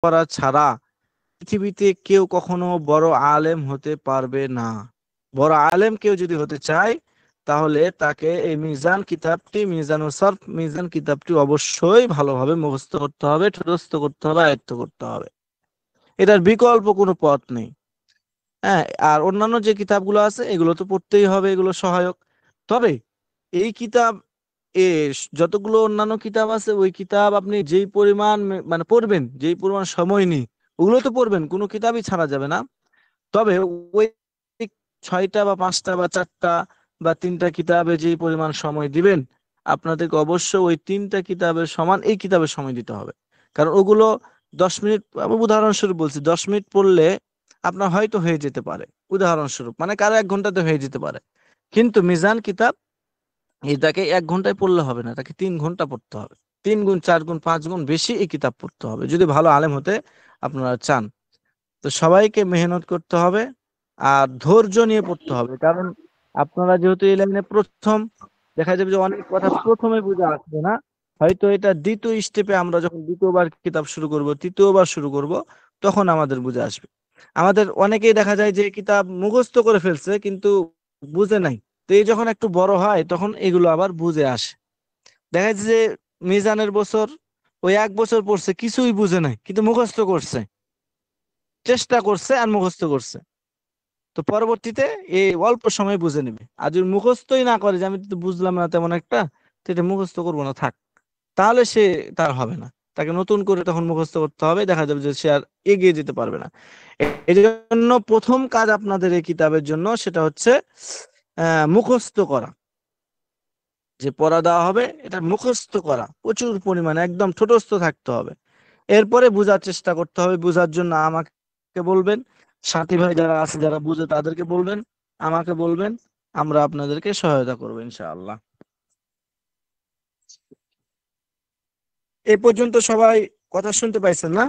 করা ছাড়া পৃথিবীতে কেউ কখনো বড় আলেম হতে পারবে না। বড় আলেম কেউ যদি হতে চায় তাহলে তাকে এই মিজানুস সরফ মিজান কিতাবটি অবশ্যই ভালোভাবে মুখস্থ করতে হবে, ঠোঁটস্থ করতে হবে, আয়ত্ত করতে হবে। এটার বিকল্প কোনো পথ নেই। হ্যাঁ, আর অন্যান্য যে কিতাবগুলো আছে এগুলো তো পড়তেই হবে, এগুলো সহায়ক। তবে এই কিতাব এ যতগুলো অন্যান্য কিতাব আছে ওই কিতাব আপনি যেই পরিমাণ মানে পড়বেন, যেই পরিমাণ সময় নিয়ে ওগুলো তো পড়বেন, কোনো কিতাবই ছাড়া যাবে না। তবে ওই 6টা বা 5টা বা 4টা বা 3টা কিতাবে যে পরিমাণ সময় দিবেন, আপনাদেরকে অবশ্যই ওই 3টা কিতাবের সমান এই কিতাবের সময় দিতে হবে। কারণ ওগুলো 10 মিনিট, আমি উদাহরণস্বরূপ বলছি, 10 মিনিট পড়লে আপনার হয়তো হয়ে যেতে পারে, উদাহরণস্বরূপ, মানে কারো 1 ঘন্টাতে হয়ে যেতে পারে। কিন্তু মিজান কিতাব এটাকে 1 ঘন্টায় পড়লে হবে না, তাকে 3 ঘন্টা পড়তে হবে। 3 গুণ 4 গুণ 5 গুণ বেশি এই কিতাব পড়তে হবে যদি ভালো আলেম হতে আপনারা চান। তো সবাইকে মেহনত করতে হবে আর ধৈর্য নিয়ে পড়তে হবে। কারণ আপনারা যেহেতু এই লাইনে প্রথম, দেখা যাবে যে অনেক কথা প্রথমে বুঝে আসবে না। হয়তো এটা দ্বিতীয় স্টেপে আমরা যখন দ্বিতীয়বার কিতাব শুরু করব, তৃতীয়বার শুরু করব, তখন আমাদের বুঝে আসবে। আমাদের অনেকেই দেখা যায় যে কিতাব মুখস্থ করে ফেলছে কিন্তু বুঝে নাই। তো এই যখন একটু বড় হয় তখন এগুলো আবার বুঝে আসে। দেখা যাচ্ছে যে মিজানের বছর ওই 1 বছর পড়ছে, কিছুই বুঝে নাই কিন্তু মুখস্থ করছে, চেষ্টা করছে আর মুখস্থ করছে। তো পরবর্তীতে এই অল্প সময় বুঝে নেবে। আর যদি মুখস্থই না করে যে আমি তো বুঝলাম না তেমন একটা, তো এটা মুখস্থ করবো না থাক, তাহলে সে তার হবে না। তাকে নতুন করে তখন মুখস্থ করতে হবে, দেখা যাবে যে সে আর এগিয়ে যেতে পারবে না। এই জন্য প্রথম কাজ আপনাদের এই কিতাবের জন্য সেটা হচ্ছে মুখস্থ করা। যে পড়া দেওয়া হবে এটা মুখস্থ করা প্রচুর পরিমাণে, একদম ঠোঁটস্থ থাকতে হবে। এরপরে বোঝার চেষ্টা করতে হবে। বোঝার জন্য আমাকে বলবেন, সাথী ভাই যারা আছে যারা বুঝে তাদেরকে বলবেন, আমাকে বলবেন, আমরা আপনাদেরকে সহায়তা করবো ইনশাআল্লাহ। এ পর্যন্ত সবাই কথা শুনতে পাইছেন না?